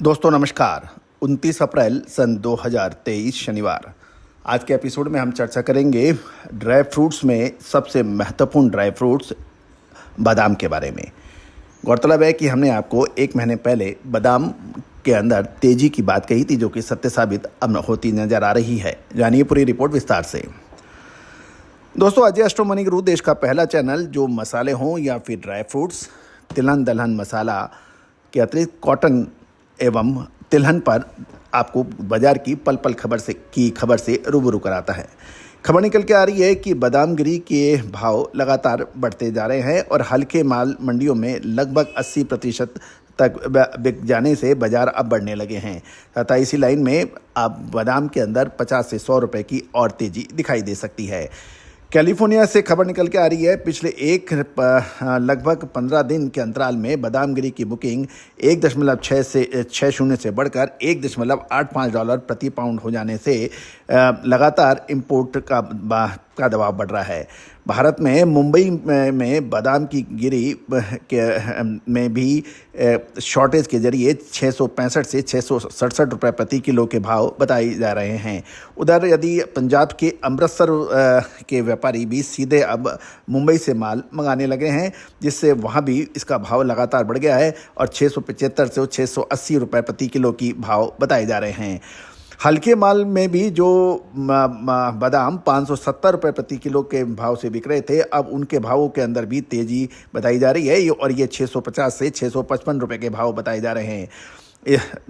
दोस्तों नमस्कार। 29 अप्रैल सन 2023 शनिवार। आज के एपिसोड में हम चर्चा करेंगे ड्राई फ्रूट्स में सबसे महत्वपूर्ण ड्राई फ्रूट्स बादाम के बारे में। गौरतलब है कि हमने आपको एक महीने पहले बादाम के अंदर तेजी की बात कही थी, जो कि सत्य साबित अब होती नजर आ रही है। जानिए पूरी रिपोर्ट विस्तार से। दोस्तों, अजय एस्ट्रो मनी गुरु देश का पहला चैनल जो मसाले हों या फिर ड्राई फ्रूट्स, तिलहन दलहन मसाला के अतिरिक्त कॉटन एवं तिलहन पर आपको बाजार की पल पल खबर से रूबरू कराता है। खबर निकल के आ रही है कि बादाम गिरी के भाव लगातार बढ़ते जा रहे हैं और हल्के माल मंडियों में लगभग 80% तक बिक जाने से बाजार अब बढ़ने लगे हैं तथा इसी लाइन में अब बादाम के अंदर 50 से 100 रुपए की और तेजी दिखाई दे सकती है। कैलिफोर्निया से खबर निकल के आ रही है, पिछले लगभग 15 दिन के अंतराल में बादाम गिरी की बुकिंग 1.60 से बढ़कर $1.85 प्रति पाउंड हो जाने से लगातार इंपोर्ट का दबाव बढ़ रहा है। भारत में मुंबई में बादाम की गिरी में भी शॉर्टेज के जरिए 665 से 667 रुपये प्रति किलो के भाव बताए जा रहे हैं। उधर यदि पंजाब के अमृतसर के व्यापारी भी सीधे अब मुंबई से माल मंगाने लगे हैं, जिससे वहां भी इसका भाव लगातार बढ़ गया है और 675 से 680 रुपये प्रति किलो की भाव बताए जा रहे हैं। हल्के माल में भी जो बादाम 570 रुपये प्रति किलो के भाव से बिक रहे थे, अब उनके भावों के अंदर भी तेजी बताई जा रही है और ये 650 से 655 रुपये के भाव बताए जा रहे हैं।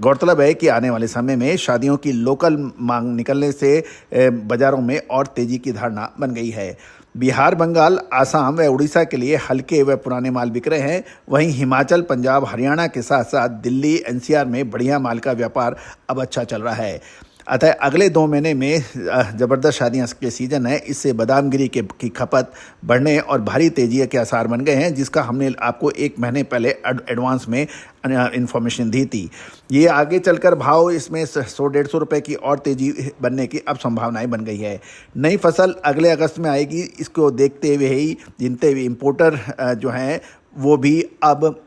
गौरतलब है कि आने वाले समय में शादियों की लोकल मांग निकलने से बाजारों में और तेजी की धारणा बन गई है। बिहार, बंगाल, आसाम व उड़ीसा के लिए हल्के व पुराने माल बिक रहे हैं। वहीं हिमाचल, पंजाब, हरियाणा के साथ साथ दिल्ली, एनसीआर में बढ़िया माल का व्यापार अब अच्छा चल रहा है। अतः अगले 2 महीने में ज़बरदस्त शादियां के सीज़न है, इससे बादाम गिरी की खपत बढ़ने और भारी तेजी के आसार बन गए हैं, जिसका हमने आपको 1 महीने पहले एडवांस में इन्फॉर्मेशन दी थी। ये आगे चलकर भाव इसमें 100-150 रुपये की और तेजी बनने की अब संभावनाएं बन गई है। नई फसल अगले अगस्त में आएगी, इसको देखते हुए ही जितने भी इम्पोर्टर जो हैं वो भी अब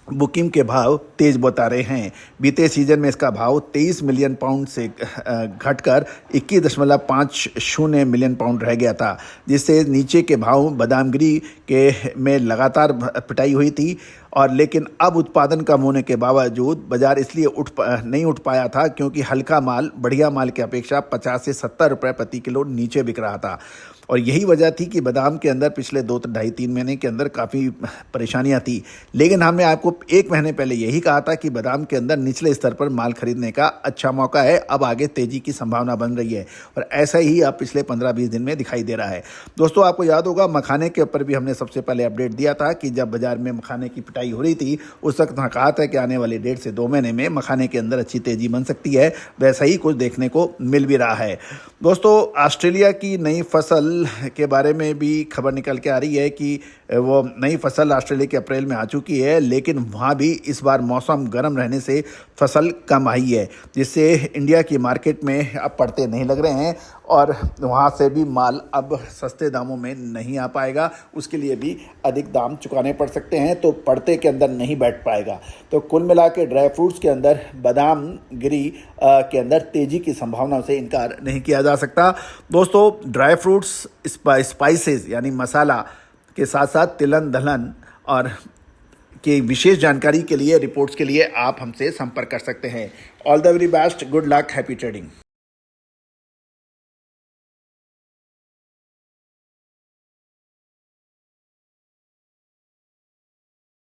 बुकिंग के भाव तेज बता रहे हैं। बीते सीजन में इसका भाव 23 मिलियन पाउंड से घटकर 21.50 मिलियन पाउंड रह गया था, जिससे नीचे के भाव बादामगिरी के में लगातार पिटाई हुई थी। और लेकिन अब उत्पादन कम होने के बावजूद बाजार इसलिए नहीं उठ पाया था क्योंकि हल्का माल बढ़िया माल की अपेक्षा 50 से 70 रुपये प्रति किलो नीचे बिक रहा था। और यही वजह थी कि बादाम के अंदर पिछले 2-2.5-3 महीने के अंदर काफ़ी परेशानियां थी। लेकिन हमने आपको 1 महीने पहले यही कहा था कि बादाम के अंदर निचले स्तर पर माल खरीदने का अच्छा मौका है। अब आगे तेजी की संभावना बन रही है और ऐसा ही अब पिछले 15-20 दिन में दिखाई दे रहा है। दोस्तों, आपको याद होगा मखाने के ऊपर भी हमने सबसे पहले अपडेट दिया था कि जब बाजार में मखाने की पिटाई हो रही थी, उस वक्त कहा था कि आने वाले 1.5 से 2 महीने में मखाने के अंदर अच्छी तेजी बन सकती है। वैसा ही कुछ देखने को मिल भी रहा है। दोस्तों, ऑस्ट्रेलिया की नई फसल के बारे में भी खबर निकल के आ रही है कि वो नई फसल ऑस्ट्रेलिया के अप्रैल में आ चुकी है, लेकिन वहाँ भी इस बार मौसम गर्म रहने से फसल कम आई है, जिससे इंडिया की मार्केट में अब पड़ते नहीं लग रहे हैं और वहाँ से भी माल अब सस्ते दामों में नहीं आ पाएगा। उसके लिए भी अधिक दाम चुकाने पड़ सकते हैं, तो पड़ते के अंदर नहीं बैठ पाएगा। तो कुल मिला के ड्राई फ्रूट्स के अंदर बादाम गिरी के अंदर तेजी की संभावना से इनकार नहीं किया जा सकता। दोस्तों, ड्राई फ्रूट्स, स्पाइसेस यानी मसाला के साथ साथ तिलहन दलहन और की विशेष जानकारी के लिए, रिपोर्ट्स के लिए आप हमसे संपर्क कर सकते हैं। All the very best, good luck, happy trading.